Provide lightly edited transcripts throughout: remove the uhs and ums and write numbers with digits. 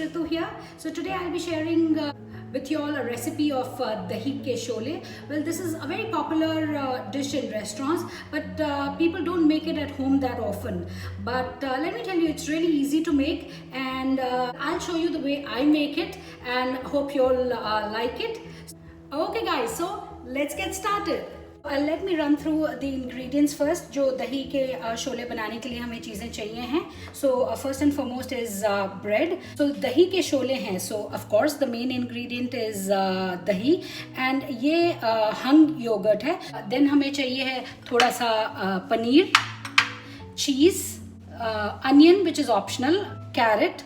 Ritu here. So today I'll be sharing with you all a recipe of dahi ke shole. Well, this is a very popular dish in restaurants, but people don't make it at home that often. But let me tell you, it's really easy to make, and I'll show you the way I make it, and hope you all like it. Okay guys, so let's get started. Let me run through the ingredients first. जो दही के शोले बनाने के लिए हमें चीज़ें चाहिए हैं. So first and foremost is bread. So दही के शोले हैं. So of course the main ingredient is दही, and ये hung yogurt है. Then हमें चाहिए है थोड़ा सा paneer, cheese, onion which is optional, carrot,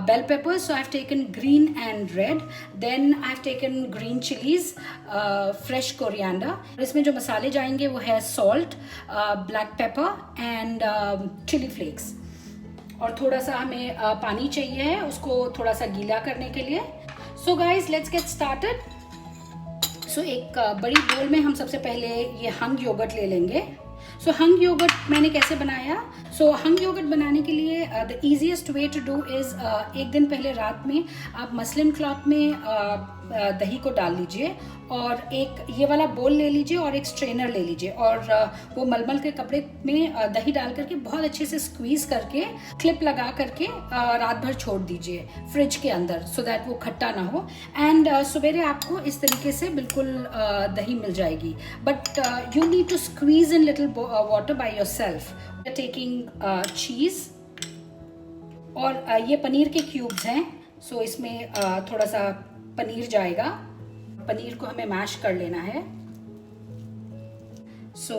bell peppers. So I've taken green and red. Then I've taken green chilies, fresh coriander. इसमें जो मसाले जाएंगे वो है salt, black pepper and chili flakes. और थोड़ा सा हमें पानी चाहिए है उसको थोड़ा सा गीला करने के लिए. So guys, let's get started. So एक बड़ी बोल में हम सबसे पहले ये हंग योगर्ट ले लेंगे. सो हंग योगर्ट मैंने कैसे बनाया? सो हंग योगर्ट बनाने के लिए the easiest way to do is एक दिन पहले रात में आप मसलिन क्लॉथ में दही को डाल लीजिए, और एक ये वाला बोल ले लीजिए और एक स्ट्रेनर ले लीजिए, और वो मलमल के कपड़े में दही डाल करके बहुत अच्छे से स्क्वीज़ करके क्लिप लगा करके रात भर छोड़ दीजिए फ्रिज के अंदर, सो दैट वो खट्टा ना हो. एंड सवेरे आपको इस तरीके से बिल्कुल दही मिल जाएगी. But you need to squeeze in little water by yourself. Taking cheese, और ये पनीर के क्यूब्स हैं. सो इसमें थोड़ा सा पनीर जाएगा. पनीर को हमें मैश कर लेना है. सो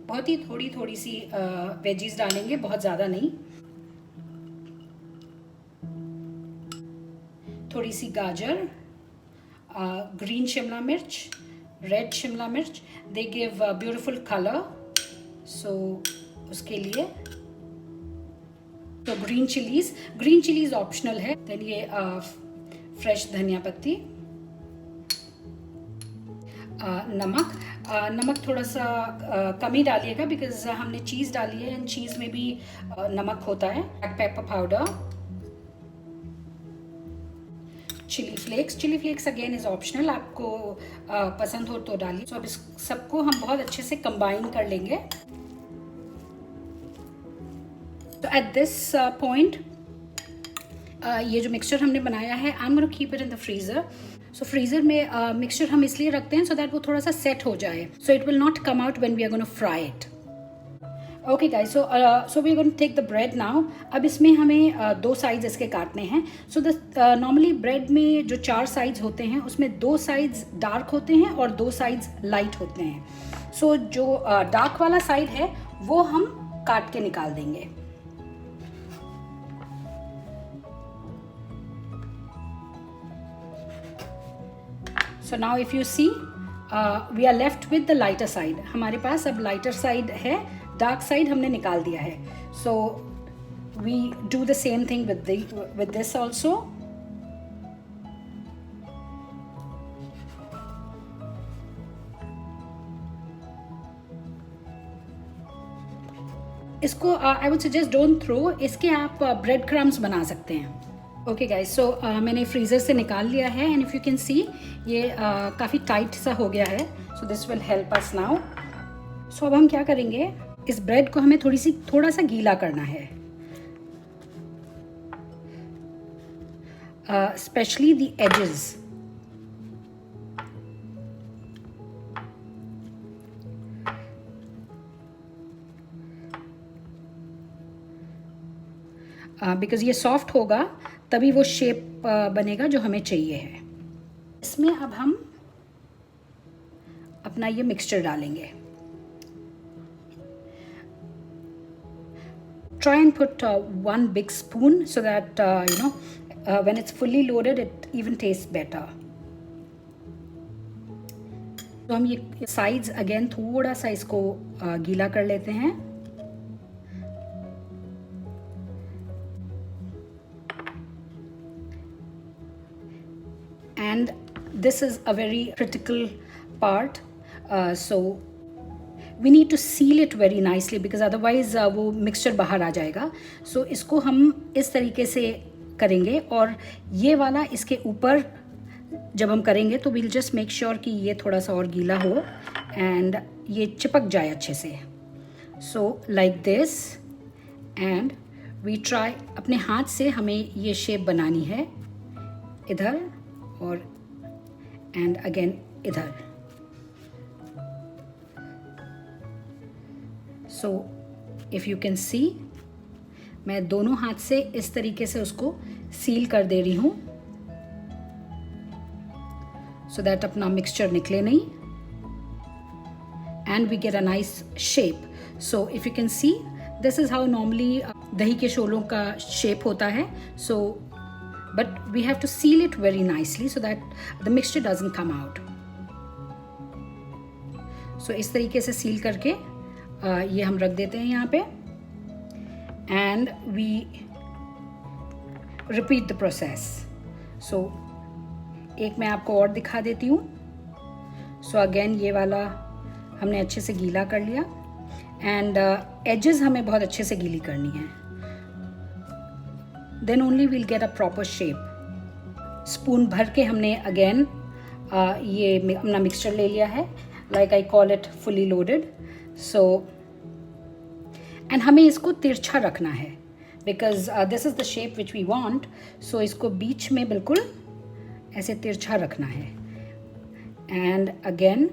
बहुत ही थोड़ी सी वेजीज डालेंगे, बहुत ज़्यादा नहीं. थोड़ी सी गाजर, ग्रीन शिमला मिर्च, रेड शिमला मिर्च, दे गिव ब्यूटिफुल कलर. सो उसके लिए तो ग्रीन चिलीज ऑप्शनल है. देन ये फ्रेश धनिया पत्ती, नमक थोड़ा सा कम ही डालिएगा बिकॉज हमने चीज़ डाली है, एंड चीज़ में भी नमक होता है. Black pepper powder, chilli flakes again is optional, आपको पसंद हो तो डालिए. तो अब इस सबको हम बहुत अच्छे से कंबाइन कर लेंगे. तो एट दिस पॉइंट ये जो मिक्सचर हमने बनाया है, I am gonna keep it in the freezer. So freezer में मिक्सचर हम इसलिए रखते हैं सो दैट वो थोड़ा सा सेट हो जाए, so it will not come out when we are gonna fry it. Okay guys, so we are gonna take the bread now. अब इसमें हमें दो साइड्स इसके काटने हैं. सो द नॉर्मली ब्रेड में जो 4 साइड्स होते हैं उसमें 2 साइड्स डार्क होते हैं और 2 साइड्स लाइट होते हैं. सो जो डार्क वाला साइड है वो हम काट के निकाल देंगे. So now if you see, we are left with the lighter side. हमारे पास अब lighter side है, dark side हमने निकाल दिया है. So we do the same thing with this also. इसको I would suggest don't throw. इसके आप bread crumbs बना सकते हैं. ओके गाइस, सो मैंने फ्रीज़र से निकाल लिया है, and if you can see ये काफ़ी टाइट सा हो गया है. So this will help us now. So अब हम क्या करेंगे, इस ब्रेड को हमें थोड़ा सा गीला करना है, स्पेशली द एजेस. बिकॉज ये सॉफ्ट होगा तभी वो शेप बनेगा जो हमें चाहिए है. इसमें अब हम अपना ये मिक्सचर डालेंगे. Try and put 1 big spoon so that when it's fully loaded it even tastes better. तो हम ये साइड्स अगेन थोड़ा सा इसको गीला कर लेते हैं. And this is a very critical part, so we need to seal it very nicely because otherwise वो mixture बाहर आ जाएगा. So इसको हम इस तरीके से करेंगे, और ये वाला इसके ऊपर जब हम करेंगे तो वील जस्ट मेक श्योर कि ये थोड़ा सा और गीला हो एंड ये चिपक जाए अच्छे से. So like this, and we try. अपने हाथ से हमें ये शेप बनानी है, इधर और एंड अगेन इधर. सो इफ़ यू कैन सी, मैं दोनों हाथ से इस तरीके से उसको सील कर दे रही हूँ so that अपना मिक्सचर निकले नहीं, and we get a nice shape. So if you can see, this is how normally दही के शोलों का shape होता है. So but we have to seal it very nicely so that the mixture doesn't come out. So इस तरीके से seal करके ये हम रख देते हैं यहाँ पे, and we repeat the process. So एक मैं आपको और दिखा देती हूँ. सो अगेन ये वाला हमने अच्छे से गीला कर लिया, एंड एजेस हमें बहुत अच्छे से गीली करनी है. Then only we'll get a proper shape. Spoon भर के हमने अगेन ये अपना मिक्सचर ले लिया है, like I call it fully loaded. So and हमें इसको तिरछा रखना है because this is the shape which we want. So इसको बीच में बिल्कुल ऐसे तिरछा रखना है. एंड अगेन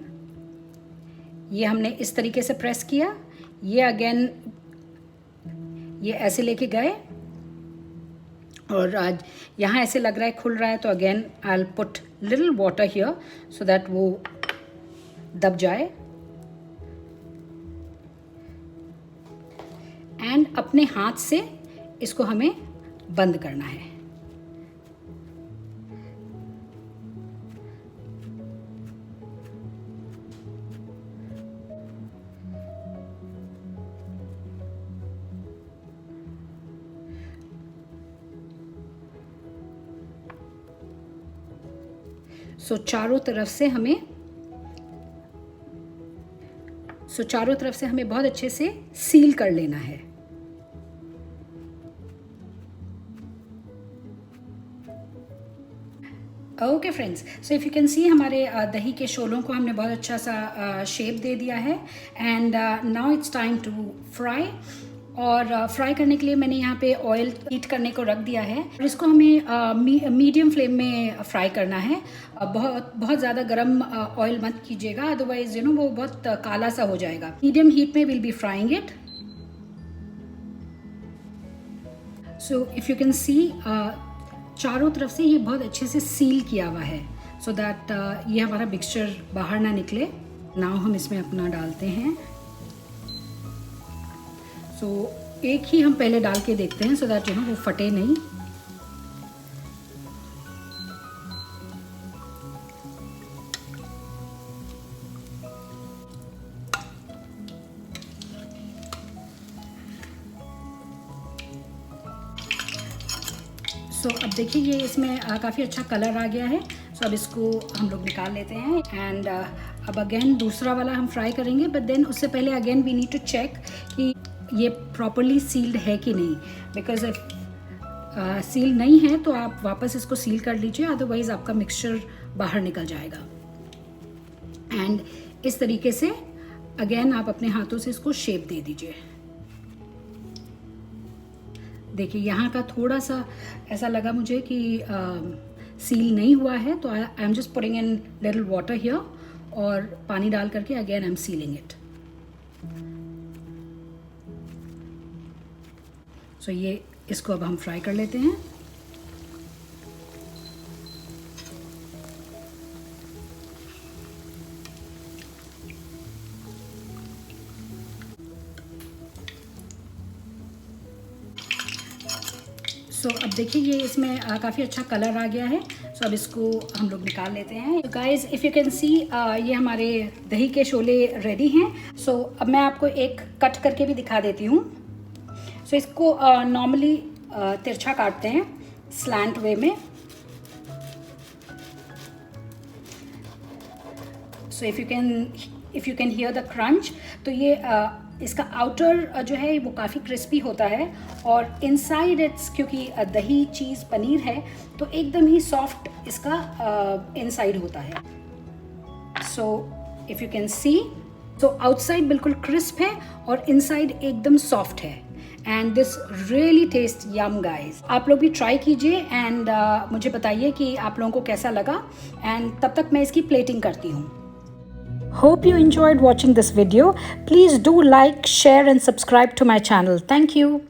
ये हमने इस तरीके से प्रेस किया, ये अगेन ये ऐसे लेके गए, और आज यहाँ ऐसे लग रहा है खुल रहा है, तो again I will put little water here so that वो दब जाए. एंड अपने हाथ से इसको हमें बंद करना है. सो चारों तरफ से हमें बहुत अच्छे से सील कर लेना है. Okay friends, so if you can सी हमारे दही के शोलों को हमने बहुत अच्छा सा शेप दे दिया है. And now it's time to fry. और फ्राई करने के लिए मैंने यहाँ पे ऑयल हीट करने को रख दिया है, और इसको हमें मीडियम फ्लेम में फ्राई करना है. बहुत ज़्यादा गर्म ऑयल मत कीजिएगा, अदरवाइज यू नो वो बहुत काला सा हो जाएगा. मीडियम हीट में will be frying it. So if you can सी चारों तरफ से ये बहुत अच्छे से सील किया हुआ है सो दैट ये हमारा मिक्सचर बाहर ना निकले. नाउ हम इसमें अपना डालते हैं. सो एक ही हम पहले डाल के देखते हैं सो दैट यू नो वो फटे नहीं. सो अब देखिए ये इसमें काफ़ी अच्छा कलर आ गया है. सो अब इसको हम लोग निकाल लेते हैं. एंड अब अगेन दूसरा वाला हम फ्राई करेंगे, बट देन उससे पहले again we need to check कि ये प्रॉपरली सील्ड है कि नहीं. बिकॉज सील नहीं है तो आप वापस इसको सील कर लीजिए, अदरवाइज आपका मिक्सचर बाहर निकल जाएगा. एंड इस तरीके से अगेन आप अपने हाथों से इसको शेप दे दीजिए. देखिए यहाँ का थोड़ा सा ऐसा लगा मुझे कि सील नहीं हुआ है, तो I am just putting in little water here, और पानी डाल करके again I am sealing it. So ये इसको अब हम फ्राई कर लेते हैं. सो अब देखिए ये इसमें काफ़ी अच्छा कलर आ गया है. सो अब इसको हम लोग निकाल लेते हैं. Guys if you can see ये हमारे दही के शोले रेडी हैं. सो अब मैं आपको एक कट करके भी दिखा देती हूँ. सो इसको नॉर्मली तिरछा काटते हैं स्लैंट वे में. So if you can hear the crunch, तो ये इसका आउटर जो है वो काफ़ी क्रिस्पी होता है, और इनसाइड इट्स, क्योंकि दही चीज़ पनीर है तो एकदम ही सॉफ्ट इसका इनसाइड होता है। सो इफ़ यू कैन सी, तो आउटसाइड बिल्कुल क्रिस्प है और इनसाइड एकदम सॉफ्ट है। And this really taste yum guys. आप लोग भी ट्राई कीजिए एंड मुझे बताइए कि आप लोगों को कैसा लगा। एंड तब तक मैं इसकी प्लेटिंग करती हूँ। Hope you enjoyed watching this video. Please do like, share and subscribe to my channel. Thank you.